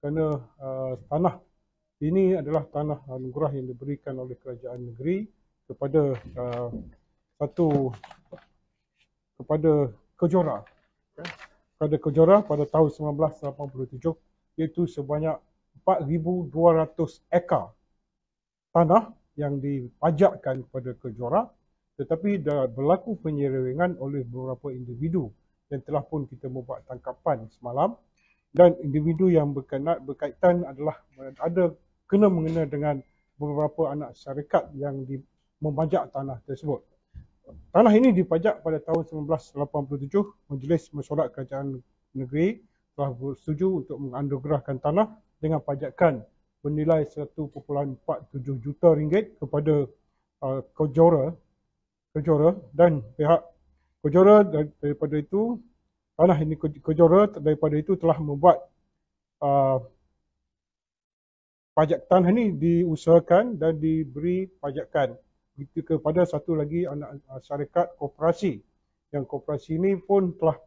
kerana tanah ini adalah tanah anugerah yang diberikan oleh kerajaan negeri kepada Kejora. Kepada Kejora pada tahun 1987, iaitu sebanyak 4,200 ekar tanah yang dipajakkan kepada Kejora, tetapi dah berlaku penyelewengan oleh beberapa individu yang telah pun kita membuat tangkapan semalam, dan individu yang berkaitan adalah kena mengena dengan beberapa anak syarikat yang membajak tanah tersebut. Tanah ini dipajak pada tahun 1987, Majlis Mesyuarat Kerajaan Negeri telah bersetuju untuk menganugerahkan tanah dengan pajakan bernilai 1.47 juta ringgit kepada Kejora, dan pihak Kejora daripada itu, tanah ini Kejora daripada itu telah membuat pajak tanah ini diusahakan dan diberi pajakan kepada satu lagi anak syarikat koperasi, yang koperasi ini pun telah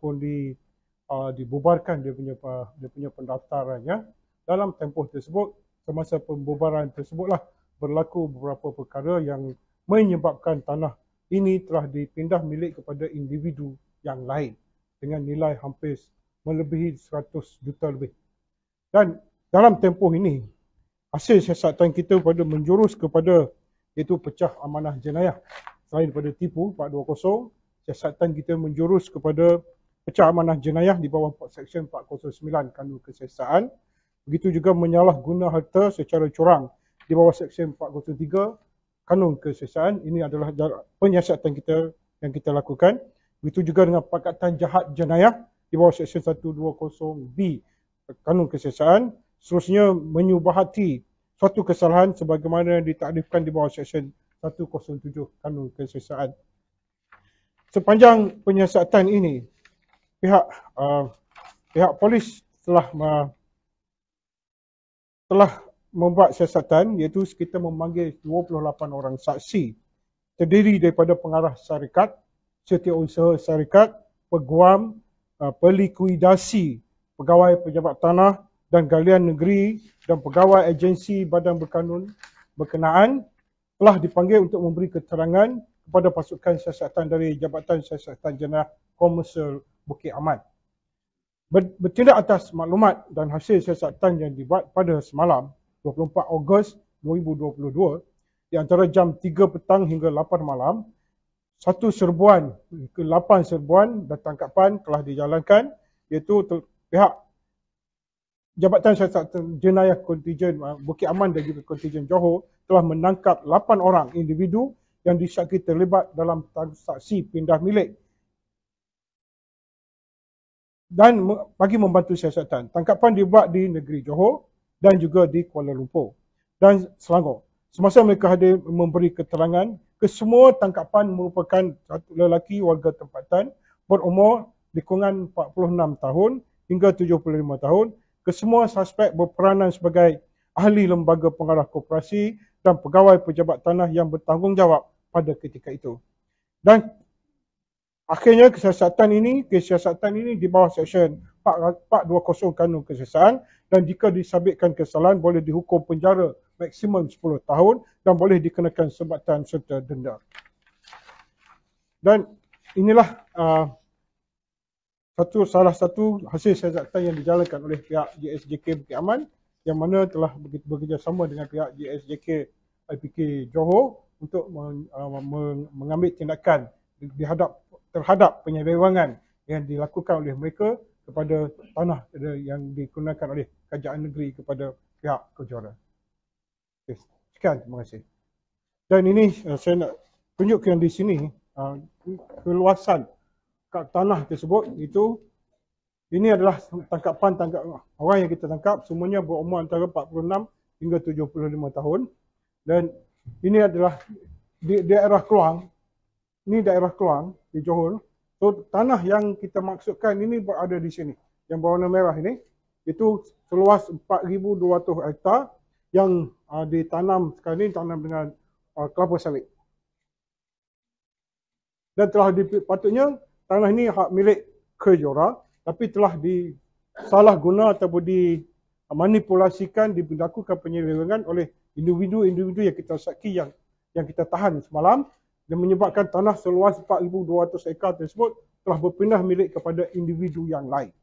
dibubarkan dia punya pendaftarannya. Dalam tempoh tersebut, semasa pembubaran tersebutlah berlaku beberapa perkara yang menyebabkan tanah ini telah dipindah milik kepada individu yang lain dengan nilai hampir melebihi 100 juta lebih. Dan dalam tempoh ini, hasil siasatan kita pada menjurus kepada iaitu pecah amanah jenayah. Selain daripada tipu 420, siasatan kita menjurus kepada pecah amanah jenayah di bawah Seksyen 409 Kanun Kesiasaan. Begitu juga menyalahguna harta secara curang di bawah Seksyen 403 Kanun Kesiasaan. Ini adalah penyiasatan kita yang kita lakukan. Begitu juga dengan perkatan jahat jenayah di bawah Seksyen 120B Kanun Kesiasaan. Seterusnya menyubahati suatu kesalahan sebagaimana yang ditakrifkan di bawah Seksyen 107 Kanun Kesiasaan. Sepanjang penyiasatan ini, pihak polis telah membuat siasatan, iaitu kita memanggil 28 orang saksi terdiri daripada pengarah syarikat, setiausaha syarikat, peguam, pelikuidasi, pegawai pejabat tanah dan galian negeri dan pegawai agensi badan berkanun berkenaan telah dipanggil untuk memberi keterangan kepada pasukan siasatan dari Jabatan Siasatan Jenayah Komersial Bukit Aman. Bertindak atas maklumat dan hasil siasatan yang dibuat pada semalam 24 Ogos 2022 di antara jam 3 petang hingga 8 malam, 1 serbuan ke 8 serbuan dan tangkapan telah dijalankan, iaitu pihak Jabatan Siasatan Jenayah Kontijen Bukit Aman dan juga Kontijen Johor telah menangkap 8 orang individu yang disyaki terlibat dalam transaksi pindah milik dan bagi membantu siasatan. Tangkapan dibuat di negeri Johor dan juga di Kuala Lumpur dan Selangor. Semasa mereka hadir memberi keterangan, kesemua tangkapan merupakan satu lelaki warga tempatan berumur di kurungan 46 tahun hingga 75 tahun. Kesemua suspek berperanan sebagai ahli lembaga pengarah koperasi dan pegawai pejabat tanah yang bertanggungjawab pada ketika itu. Dan akhirnya kesiasatan ini di bawah Seksyen 420 Kanun Kesiasaan, dan jika disabitkan kesalahan boleh dihukum penjara maksimum 10 tahun dan boleh dikenakan sebatan serta denda. Dan inilah salah satu hasil siasatan yang dijalankan oleh pihak JSJK Bukit Aman, yang mana telah bekerjasama dengan pihak JSJK IPK Johor untuk mengambil tindakan terhadap penyelewengan yang dilakukan oleh mereka kepada tanah yang digunakan oleh kerajaan negeri kepada pihak Kejora. Okay. Sekian, terima kasih. Dan ini saya nak tunjukkan di sini keluasan tanah tersebut. Ini adalah tangkapan orang yang kita tangkap, semuanya berumur antara 46 hingga 75 tahun. Dan ini adalah di daerah Keluang. Ini daerah Keluang di Johor. So, tanah yang kita maksudkan ini berada di sini. Yang berwarna merah ini, itu seluas 4,200 hektar yang ditanam sekarang ini, tanam dengan kelapa sawit. Dan patutnya tanah ini hak milik Kejora, tapi telah disalahguna ataupun manipulasikan, dilakukan penyelewengan oleh individu-individu yang kita saksi yang kita tahan semalam dan menyebabkan tanah seluas 4,200 ekar tersebut telah berpindah milik kepada individu yang lain.